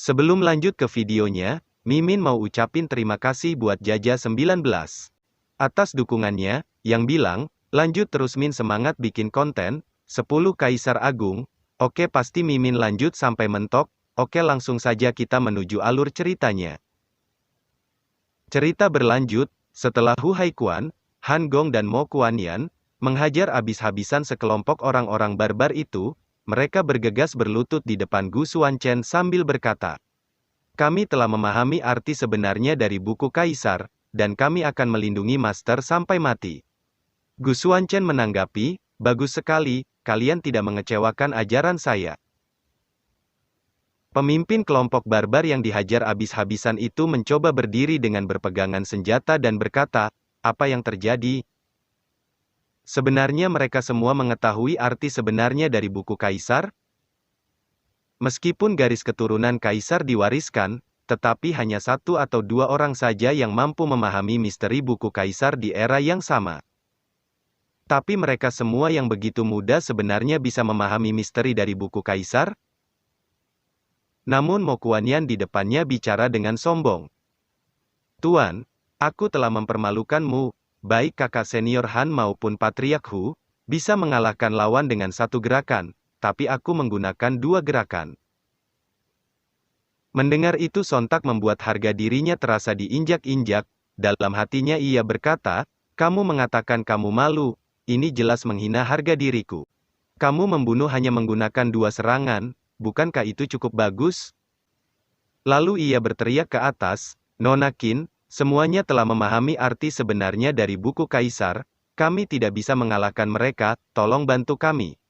Sebelum lanjut ke videonya, Mimin mau ucapin terima kasih buat Jaja 19 atas dukungannya, yang bilang, lanjut terus Min, semangat bikin konten, 10 Kaisar Agung. Oke, pasti Mimin lanjut sampai mentok. Oke, langsung saja kita menuju alur ceritanya. Cerita berlanjut, setelah Hu Haikuan, Han Gong dan Mo Kuanyan menghajar habis-habisan sekelompok orang-orang barbar itu, mereka bergegas berlutut di depan Gu Xuanchen sambil berkata, "Kami telah memahami arti sebenarnya dari buku Kaisar, dan kami akan melindungi Master sampai mati." Gu Xuanchen menanggapi, "Bagus sekali, kalian tidak mengecewakan ajaran saya." Pemimpin kelompok barbar yang dihajar habis-habisan itu mencoba berdiri dengan berpegangan senjata dan berkata, "Apa yang terjadi?" Sebenarnya mereka semua mengetahui arti sebenarnya dari buku Kaisar. Meskipun garis keturunan Kaisar diwariskan, tetapi hanya 1 atau 2 orang saja yang mampu memahami misteri buku Kaisar di era yang sama. Tapi mereka semua yang begitu muda sebenarnya bisa memahami misteri dari buku Kaisar? Namun Mo Kuanyan di depannya bicara dengan sombong. "Tuan, aku telah mempermalukanmu, baik kakak senior Han maupun Patriark Hu, bisa mengalahkan lawan dengan 1 gerakan, tapi aku menggunakan 2 gerakan." Mendengar itu sontak membuat harga dirinya terasa diinjak-injak, dalam hatinya ia berkata, "Kamu mengatakan kamu malu, ini jelas menghina harga diriku. Kamu membunuh hanya menggunakan 2 serangan, bukankah itu cukup bagus?" Lalu ia berteriak ke atas, "Nona Qin, semuanya telah memahami arti sebenarnya dari buku Kaisar, kami tidak bisa mengalahkan mereka, tolong bantu kami.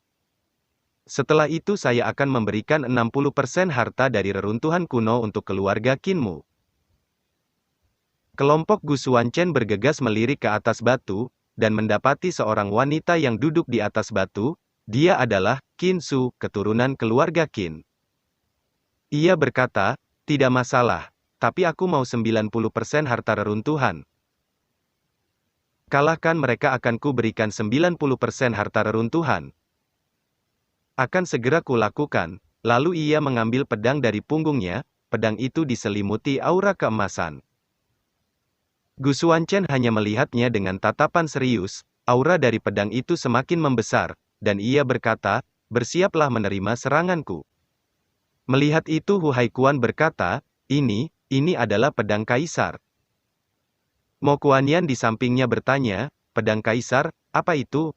Setelah itu saya akan memberikan 60% harta dari reruntuhan kuno untuk keluarga Qinmu." Kelompok Gu Xuanchen bergegas melirik ke atas batu, dan mendapati seorang wanita yang duduk di atas batu. Dia adalah Qin Su, keturunan keluarga Qin. Ia berkata, "Tidak masalah, tapi aku mau 90% harta reruntuhan. Kalahkan mereka akan ku berikan 90% harta reruntuhan. Akan segera kulakukan." Lalu ia mengambil pedang dari punggungnya, pedang itu diselimuti aura keemasan. Gu Xuanchen hanya melihatnya dengan tatapan serius, aura dari pedang itu semakin membesar, dan ia berkata, "Bersiaplah menerima seranganku." Melihat itu Hu Haikuan berkata, ini adalah pedang Kaisar." Mo Kuanyan di sampingnya bertanya, "Pedang Kaisar, apa itu?"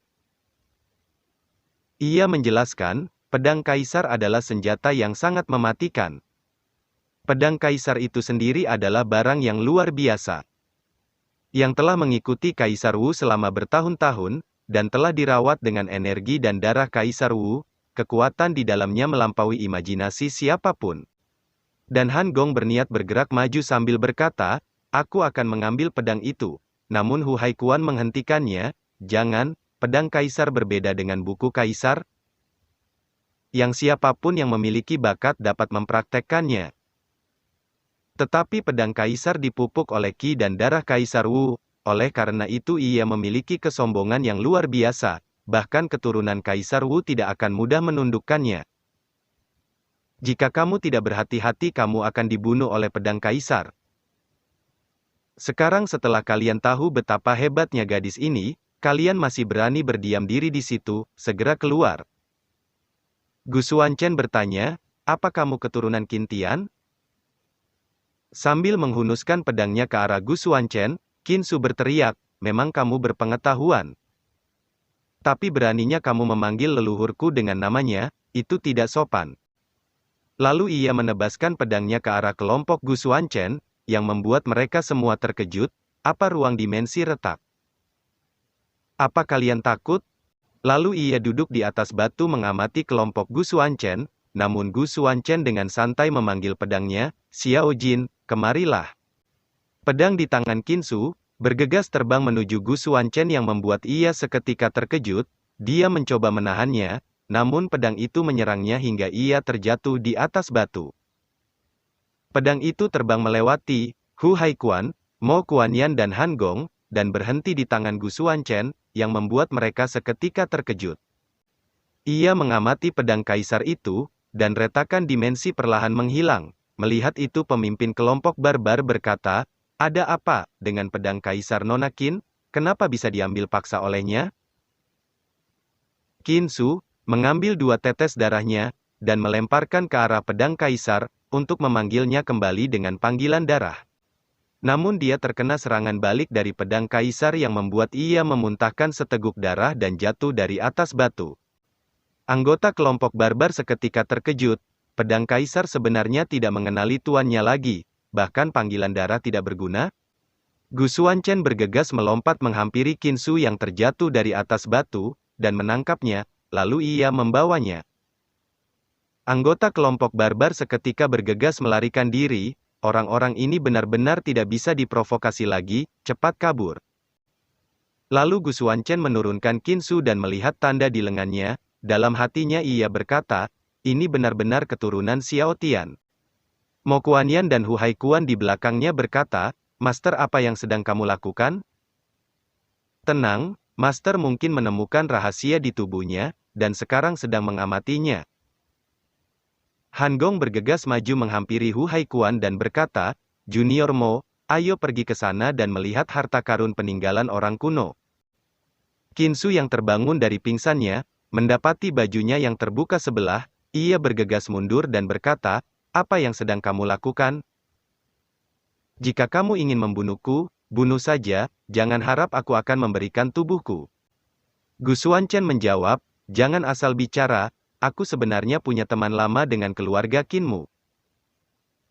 Ia menjelaskan, pedang Kaisar adalah senjata yang sangat mematikan. Pedang Kaisar itu sendiri adalah barang yang luar biasa, yang telah mengikuti Kaisar Wu selama bertahun-tahun, dan telah dirawat dengan energi dan darah Kaisar Wu. Kekuatan di dalamnya melampaui imajinasi siapapun. Dan Han Gong berniat bergerak maju sambil berkata, "Aku akan mengambil pedang itu." Namun Hu Haikuan menghentikannya, "Jangan, pedang Kaisar berbeda dengan buku Kaisar, yang siapapun yang memiliki bakat dapat mempraktekkannya. Tetapi pedang Kaisar dipupuk oleh Qi dan darah Kaisar Wu, oleh karena itu ia memiliki kesombongan yang luar biasa, bahkan keturunan Kaisar Wu tidak akan mudah menundukkannya. Jika kamu tidak berhati-hati kamu akan dibunuh oleh pedang Kaisar. Sekarang setelah kalian tahu betapa hebatnya gadis ini, kalian masih berani berdiam diri di situ, segera keluar." Gu Xuanchen bertanya, "Apa kamu keturunan Qin Tian?" Sambil menghunuskan pedangnya ke arah Gu Xuanchen, Qin Su berteriak, "Memang kamu berpengetahuan. Tapi beraninya kamu memanggil leluhurku dengan namanya, itu tidak sopan." Lalu ia menebaskan pedangnya ke arah kelompok Gu Xuanchen, yang membuat mereka semua terkejut. "Apa ruang dimensi retak? Apa kalian takut?" Lalu ia duduk di atas batu mengamati kelompok Gu Xuanchen, namun Gu Xuanchen dengan santai memanggil pedangnya, "Xiao Jin, kemarilah." Pedang di tangan Qin Su bergegas terbang menuju Gu Xuanchen yang membuat ia seketika terkejut. Dia mencoba menahannya, namun pedang itu menyerangnya hingga ia terjatuh di atas batu. Pedang itu terbang melewati Hu Haikuan, Mo Kuanyan dan Han Gong, dan berhenti di tangan Gu Xuanchen, yang membuat mereka seketika terkejut. Ia mengamati pedang Kaisar itu, dan retakan dimensi perlahan menghilang. Melihat itu pemimpin kelompok barbar berkata, "Ada apa dengan pedang Kaisar Nona Qin? Kenapa bisa diambil paksa olehnya?" Qin Su mengambil 2 tetes darahnya, dan melemparkan ke arah pedang Kaisar, untuk memanggilnya kembali dengan panggilan darah. Namun dia terkena serangan balik dari pedang Kaisar yang membuat ia memuntahkan seteguk darah dan jatuh dari atas batu. Anggota kelompok barbar seketika terkejut, pedang Kaisar sebenarnya tidak mengenali tuannya lagi, bahkan panggilan darah tidak berguna. Gu Xuanchen bergegas melompat menghampiri Qin Su yang terjatuh dari atas batu, dan menangkapnya, lalu ia membawanya. Anggota kelompok barbar seketika bergegas melarikan diri. Orang-orang ini benar-benar tidak bisa diprovokasi lagi, cepat kabur. Lalu Gu Xuanchen menurunkan Qin Su dan melihat tanda di lengannya, dalam hatinya ia berkata, ini benar-benar keturunan Xiao Tian. Mo Kuanyan dan Hu Haikuan di belakangnya berkata, Master apa yang sedang kamu lakukan? Tenang, Master mungkin menemukan rahasia di tubuhnya, dan sekarang sedang mengamatinya. Han Gong bergegas maju menghampiri Hu Haikuan dan berkata, Junior Mo, ayo pergi ke sana dan melihat harta karun peninggalan orang kuno. Qin Su yang terbangun dari pingsannya, mendapati bajunya yang terbuka sebelah, ia bergegas mundur dan berkata, apa yang sedang kamu lakukan? Jika kamu ingin membunuhku, bunuh saja, jangan harap aku akan memberikan tubuhku. Gu Xuanchen menjawab, jangan asal bicara, aku sebenarnya punya teman lama dengan keluarga Qinmu.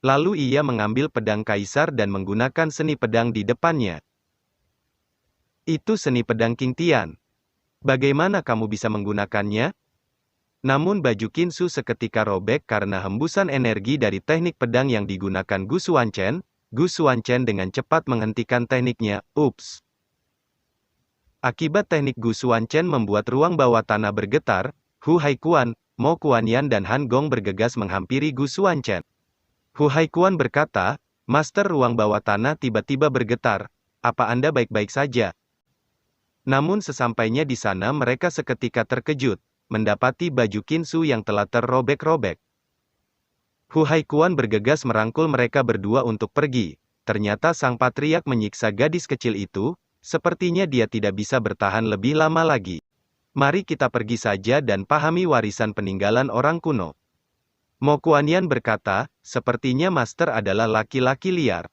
Lalu ia mengambil pedang Kaisar dan menggunakan seni pedang di depannya. Itu seni pedang King Tian. Bagaimana kamu bisa menggunakannya? Namun baju Qin Su seketika robek karena hembusan energi dari teknik pedang yang digunakan Gu Xuanchen. Gu Xuanchen dengan cepat menghentikan tekniknya, ups. Akibat teknik Gu Xuanchen membuat ruang bawah tanah bergetar, Hu Haikuan, Mo Kuanyan dan Han Gong bergegas menghampiri Gu Xuanchen. Hu Haikuan berkata, Master ruang bawah tanah tiba-tiba bergetar, apa Anda baik-baik saja? Namun sesampainya di sana mereka seketika terkejut, mendapati baju Qin Su yang telah terrobek-robek. Hu Haikuan bergegas merangkul mereka berdua untuk pergi, ternyata sang patriark menyiksa gadis kecil itu, sepertinya dia tidak bisa bertahan lebih lama lagi. Mari kita pergi saja dan pahami warisan peninggalan orang kuno. Mo Kuanyan berkata, sepertinya Master adalah laki-laki liar.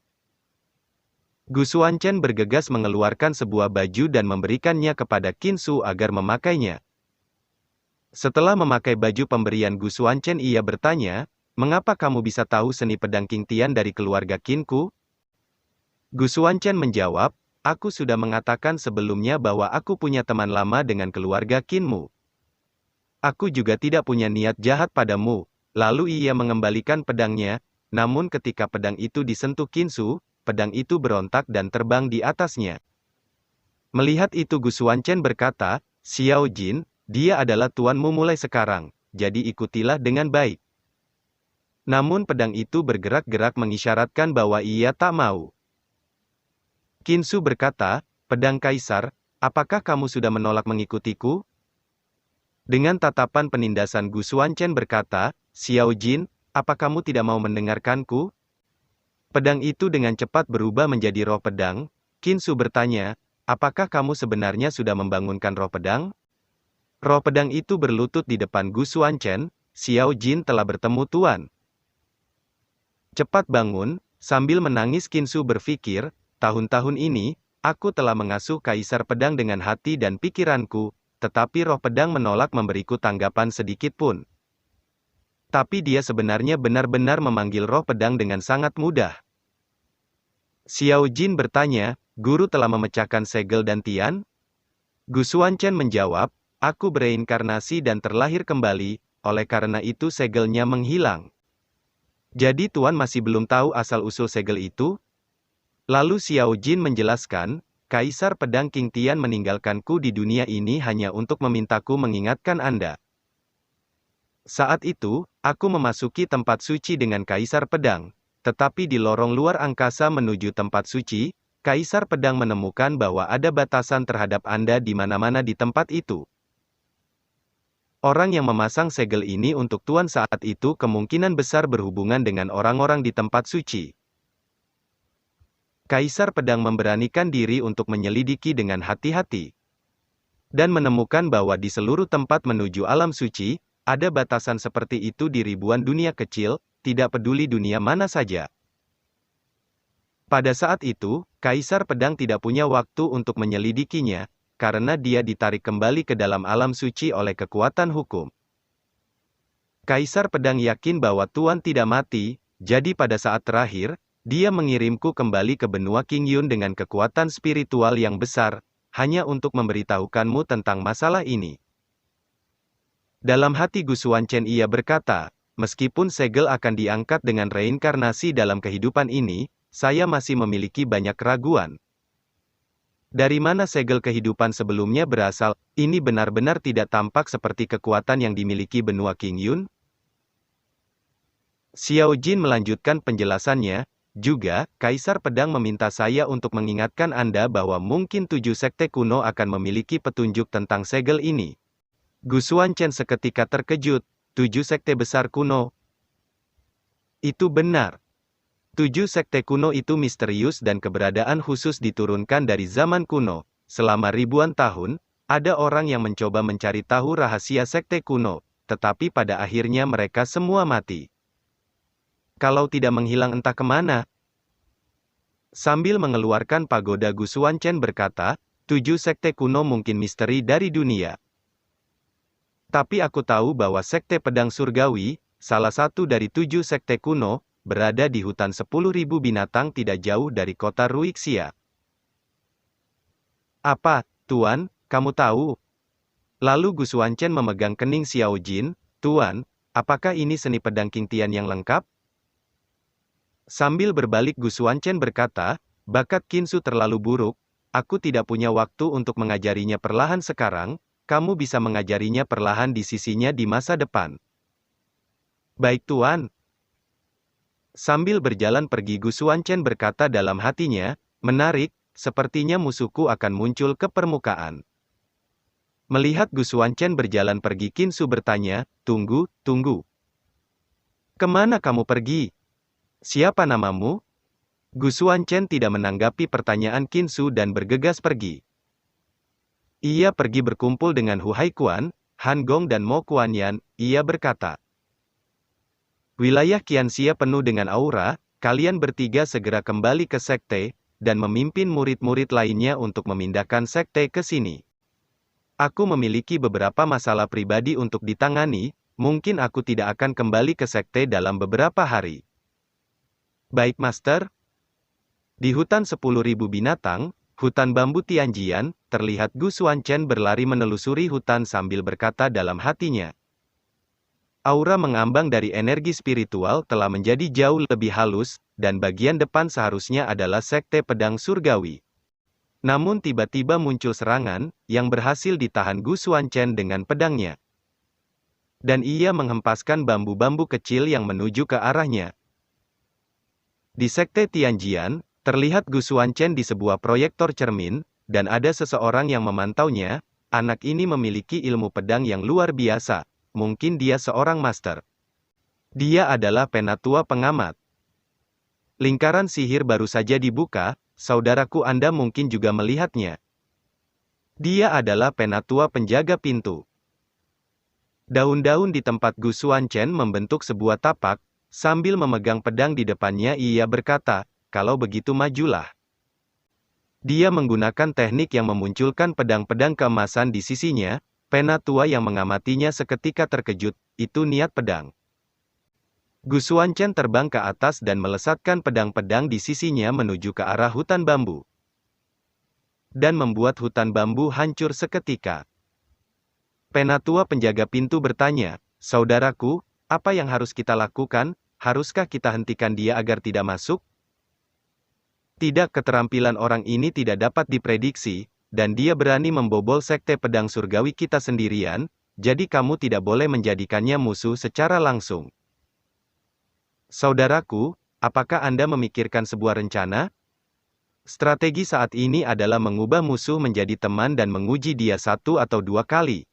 Gu Xuanchen bergegas mengeluarkan sebuah baju dan memberikannya kepada Qin Su agar memakainya. Setelah memakai baju pemberian Gu Xuanchen ia bertanya, mengapa kamu bisa tahu seni pedang King Tian dari keluarga Qinku? Gu Xuanchen menjawab, aku sudah mengatakan sebelumnya bahwa aku punya teman lama dengan keluarga Qinmu. Aku juga tidak punya niat jahat padamu. Lalu ia mengembalikan pedangnya, namun ketika pedang itu disentuh Qin Su, pedang itu berontak dan terbang di atasnya. Melihat itu Gu Xuanchen berkata, Xiao Jin, dia adalah tuanmu mulai sekarang, jadi ikutilah dengan baik. Namun pedang itu bergerak-gerak mengisyaratkan bahwa ia tak mau. Qin Su berkata, pedang Kaisar, apakah kamu sudah menolak mengikutiku? Dengan tatapan penindasan Gu Xuanchen berkata, Xiao Jin, apa kamu tidak mau mendengarkanku? Pedang itu dengan cepat berubah menjadi roh pedang. Qin Su bertanya, apakah kamu sebenarnya sudah membangunkan roh pedang? Roh pedang itu berlutut di depan Gu Xuanchen, Xiao Jin telah bertemu tuan. Cepat bangun, sambil menangis Qin Su berpikir, tahun-tahun ini, aku telah mengasuh Kaisar Pedang dengan hati dan pikiranku, tetapi roh pedang menolak memberiku tanggapan sedikit pun. Tapi dia sebenarnya benar-benar memanggil roh pedang dengan sangat mudah. Xiao Jin bertanya, guru telah memecahkan segel dan tian? Gu Xuanchen menjawab, aku bereinkarnasi dan terlahir kembali, oleh karena itu segelnya menghilang. Jadi tuan masih belum tahu asal-usul segel itu? Lalu Xiao Jin menjelaskan, Kaisar Pedang King Tian meninggalkanku di dunia ini hanya untuk memintaku mengingatkan Anda. Saat itu, aku memasuki tempat suci dengan Kaisar Pedang, tetapi di lorong luar angkasa menuju tempat suci, Kaisar Pedang menemukan bahwa ada batasan terhadap Anda di mana-mana di tempat itu. Orang yang memasang segel ini untuk Tuan saat itu kemungkinan besar berhubungan dengan orang-orang di tempat suci. Kaisar Pedang memberanikan diri untuk menyelidiki dengan hati-hati. Dan menemukan bahwa di seluruh tempat menuju alam suci, ada batasan seperti itu di ribuan dunia kecil, tidak peduli dunia mana saja. Pada saat itu, Kaisar Pedang tidak punya waktu untuk menyelidikinya, karena dia ditarik kembali ke dalam alam suci oleh kekuatan hukum. Kaisar Pedang yakin bahwa Tuan tidak mati, jadi pada saat terakhir, dia mengirimku kembali ke benua Qingyun dengan kekuatan spiritual yang besar, hanya untuk memberitahukanmu tentang masalah ini. Dalam hati Gu Xuanchen ia berkata, meskipun segel akan diangkat dengan reinkarnasi dalam kehidupan ini, saya masih memiliki banyak keraguan. Dari mana segel kehidupan sebelumnya berasal? Ini benar-benar tidak tampak seperti kekuatan yang dimiliki benua Qingyun. Xiao Jin melanjutkan penjelasannya, juga, Kaisar Pedang meminta saya untuk mengingatkan Anda bahwa mungkin 7 sekte kuno akan memiliki petunjuk tentang segel ini. Gu Xuanchen seketika terkejut, 7 sekte besar kuno. Itu benar. 7 sekte kuno itu misterius dan keberadaan khusus diturunkan dari zaman kuno. Selama ribuan tahun, ada orang yang mencoba mencari tahu rahasia sekte kuno, tetapi pada akhirnya mereka semua mati. Kalau tidak menghilang entah kemana. Sambil mengeluarkan pagoda Gu Xuanchen berkata, 7 sekte kuno mungkin misteri dari dunia. Tapi aku tahu bahwa sekte pedang surgawi, salah satu dari 7 sekte kuno, berada di hutan 10.000 binatang tidak jauh dari kota Ruixia. Apa, Tuan, kamu tahu? Lalu Gu Xuanchen memegang kening Xiao Jin, Tuan, apakah ini seni pedang Qingtian yang lengkap? Sambil berbalik Gu Xuanchen berkata, bakat Qinsu terlalu buruk, aku tidak punya waktu untuk mengajarinya perlahan sekarang, kamu bisa mengajarinya perlahan di sisinya di masa depan. Baik Tuan. Sambil berjalan pergi Gu Xuanchen berkata dalam hatinya, menarik, sepertinya musuhku akan muncul ke permukaan. Melihat Gu Xuanchen berjalan pergi Qinsu bertanya, tunggu. Kemana kamu pergi? Siapa namamu? Gu Xuanchen tidak menanggapi pertanyaan Qinsu dan bergegas pergi. Ia pergi berkumpul dengan Hu Haikuan, Han Gong dan Mo Kuanyan, ia berkata. Wilayah Qianxia penuh dengan aura, kalian bertiga segera kembali ke sekte, dan memimpin murid-murid lainnya untuk memindahkan sekte ke sini. Aku memiliki beberapa masalah pribadi untuk ditangani, mungkin aku tidak akan kembali ke sekte dalam beberapa hari. Baik Master. Di hutan 10.000 binatang, hutan bambu Tianjian, terlihat Gu Xuanchen berlari menelusuri hutan sambil berkata dalam hatinya. Aura mengambang dari energi spiritual telah menjadi jauh lebih halus, dan bagian depan seharusnya adalah sekte pedang surgawi. Namun tiba-tiba muncul serangan, yang berhasil ditahan Gu Xuanchen dengan pedangnya. Dan ia menghempaskan bambu-bambu kecil yang menuju ke arahnya. Di sekte Tianjian, terlihat Gu Xuanchen di sebuah proyektor cermin, dan ada seseorang yang memantaunya. Anak ini memiliki ilmu pedang yang luar biasa. Mungkin dia seorang master. Dia adalah penatua pengamat. Lingkaran sihir baru saja dibuka, saudaraku Anda mungkin juga melihatnya. Dia adalah penatua penjaga pintu. Daun-daun di tempat Gu Xuanchen membentuk sebuah tapak, sambil memegang pedang di depannya ia berkata, kalau begitu majulah. Dia menggunakan teknik yang memunculkan pedang-pedang keemasan di sisinya. Penatua yang mengamatinya seketika terkejut, itu niat pedang. Gu Xuanchen terbang ke atas dan melesatkan pedang-pedang di sisinya menuju ke arah hutan bambu. Dan membuat hutan bambu hancur seketika. Penatua penjaga pintu bertanya, saudaraku, apa yang harus kita lakukan? Haruskah kita hentikan dia agar tidak masuk? Tidak, keterampilan orang ini tidak dapat diprediksi. Dan dia berani membobol sekte pedang surgawi kita sendirian, jadi kamu tidak boleh menjadikannya musuh secara langsung. Saudaraku, apakah Anda memikirkan sebuah rencana? Strategi saat ini adalah mengubah musuh menjadi teman dan menguji dia 1 atau 2 kali.